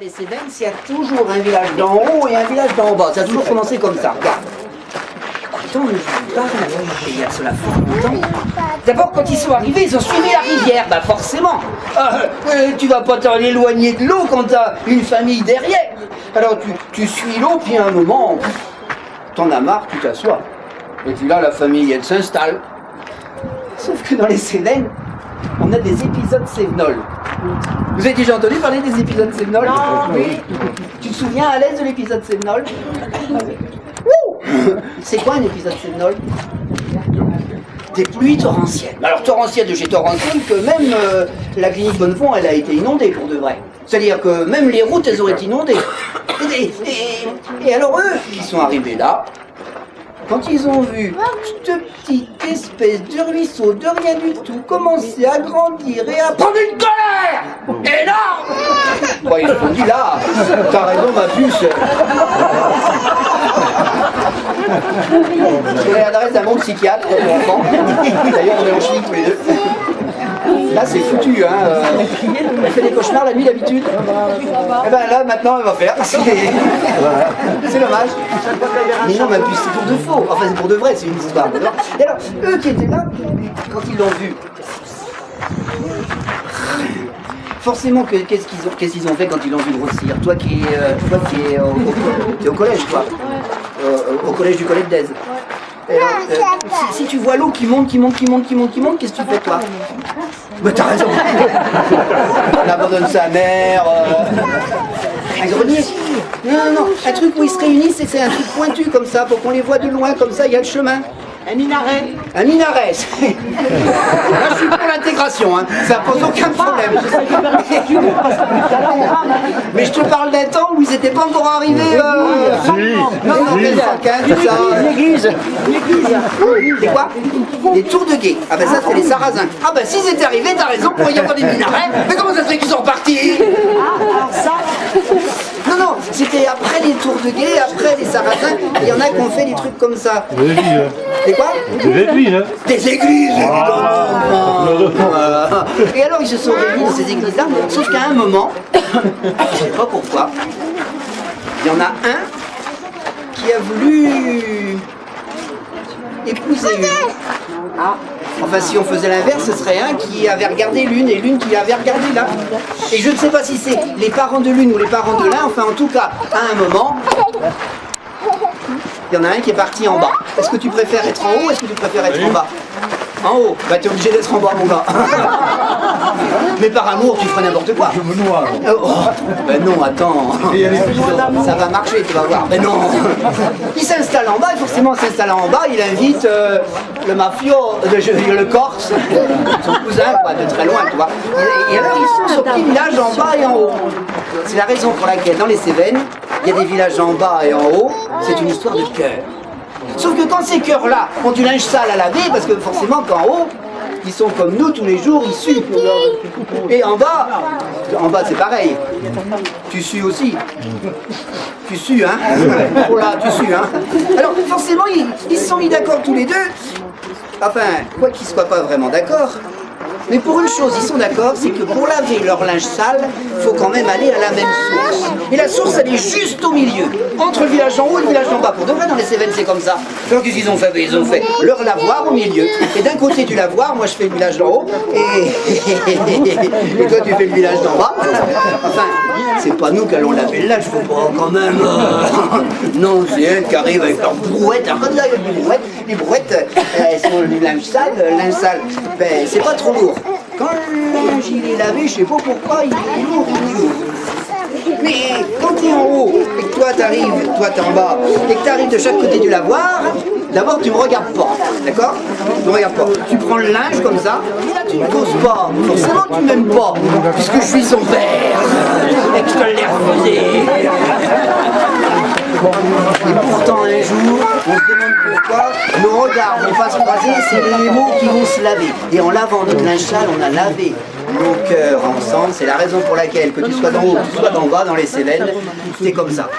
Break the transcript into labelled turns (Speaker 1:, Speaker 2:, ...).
Speaker 1: Les Cévennes, il y a toujours un village d'en haut et un village d'en bas. Ça a toujours commencé comme ça. Regarde. Quand je vous parle, et il y a cela fort longtemps. D'abord, quand ils sont arrivés, ils ont suivi la rivière. Bah forcément. Tu vas pas t'en éloigner de l'eau quand t'as une famille derrière. Alors tu suis l'eau, puis à un moment, t'en as marre, tu t'assois. Et puis là, la famille, elle s'installe. Sauf que dans les Cévennes, on a des épisodes cévenols. Vous avez déjà entendu parler des épisodes cévenols?
Speaker 2: Non, oui.
Speaker 1: Tu te souviens à l'aise de l'épisode cévenol? C'est quoi un épisode cévenol? Des pluies torrentielles. Alors torrentielles de chez torrentielles que même la clinique Bonnefond, elle a été inondée pour de vrai. C'est-à-dire que même les routes, elles auraient été inondées. Et alors eux, qui sont arrivés là, quand ils ont vu cette petite espèce de ruisseau de rien du tout commencer à grandir et à prendre une colère énorme, bon, ils se sont dit là, t'as raison ma puce. Je vais l'adresse d'un bon psychiatre pour enfants. D'ailleurs on est en chimie tous les deux. Là c'est foutu, hein. Elle fait des cauchemars la nuit d'habitude. Et ben là maintenant elle va faire. C'est dommage. Mais non, ma puce, c'est pour de faux. Enfin c'est pour de vrai, c'est une histoire. Et alors, eux qui étaient là, quand ils l'ont vu, forcément, qu'est-ce qu'ils ont fait quand ils l'ont vu grossir? Toi qui es au collège, toi, au collège du collège d'Aise. Si tu vois l'eau qui monte, qu'est-ce que tu fais toi? Bah t'as raison. On abandonne sa mère. Un grenier. Non, un truc où ils se réunissent et c'est un truc pointu comme ça pour qu'on les voit de loin comme ça, il y a le chemin.
Speaker 2: Un minaret.
Speaker 1: Un minaret. Là, je suis pour l'intégration, hein. Ça pose aucun problème. Mais je te parle d'un temps où ils n'étaient pas encore arrivés. Non, tout ça.
Speaker 2: L'église.
Speaker 1: Des quoi? Des tours de guet. Ah ben ça, c'est les Sarrasins. Ah ben s'ils étaient arrivés, t'as raison, pour y avoir des minarets. Mais comment ça se fait qu'ils sont partis?
Speaker 2: Alors ça.
Speaker 1: Non, c'était après les tours de guet, après les Sarrasins. Il y en a qui ont fait des trucs comme ça. Des quoi?
Speaker 3: Des églises, hein.
Speaker 1: Des églises, Et alors ils se sont réunis dans ces églises-là, sauf qu'à un moment, je sais pas pourquoi, il y en a un qui a voulu épouser une. Enfin, si on faisait l'inverse, ce serait un qui avait regardé l'une et l'une qui avait regardé l'un. Et je ne sais pas si c'est les parents de l'une ou les parents de l'un, enfin en tout cas, à un moment, il y en a un qui est parti en bas. Est-ce que tu préfères être en haut ou est-ce que tu préfères être en bas? En haut, bah t'es obligé d'être en bas mon gars. Mais par amour tu ferais n'importe quoi.
Speaker 3: Je me noie.
Speaker 1: Ben non, attends. Ça va marcher, tu vas voir. Ben non. Il s'installe en bas et forcément en s'installant en bas, il invite le mafio, le Corse, son cousin, quoi, de très loin, tu vois. Et alors ils sont sur petit village en bas et en haut. C'est la raison pour laquelle dans les Cévennes, il y a des villages en bas et en haut, c'est une histoire de cœur. Sauf que quand ces cœurs-là ont du linge sale à laver, parce que forcément qu'en haut, ils sont comme nous tous les jours, ils suent. Et en bas c'est pareil. Tu sues aussi. Tu sues, hein? Oh là, tu sues, hein? Alors forcément, ils se sont mis d'accord tous les deux. Enfin, quoi qu'ils ne soient pas vraiment d'accord. Mais pour une chose, ils sont d'accord, c'est que pour laver leur linge sale, il faut quand même aller à la même source. Et la source, elle est juste au milieu, entre le village en haut et le village en bas. Pour de vrai, dans les Cévennes, c'est comme ça. Donc, qu'est-ce qu'ils ont fait? Ils ont fait leur lavoir au milieu. Et d'un côté du lavoir, moi je fais le village d'en haut, et toi tu fais le village d'en bas. Enfin, c'est pas nous qui allons laver le linge, faut pas quand même. Non, c'est elles qui arrivent avec leurs brouettes. Alors, quand ils arrivent avec les brouettes, elles sont le linge sale, ben, c'est pas trop lourd. Quand le linge il est lavé, je sais pas pourquoi, il est lourd. Mais quand tu es en haut et que toi t'es en bas, et que tu arrives de chaque côté du lavoir, d'abord tu me regardes pas, d'accord? Tu me regardes pas. Tu prends le linge comme ça, et là tu ne causes pas. Forcément tu m'aimes pas, puisque je suis son père, et que je te l'ai refusé. Et pourtant un jour, on se demande pourquoi nos regards vont pas se croiser, c'est les mots qui vont se laver. Et en lavant notre linge sale, on a lavé nos cœurs ensemble. C'est la raison pour laquelle, que tu sois d'en haut, que tu sois d'en bas, dans les Cévennes, c'est comme ça.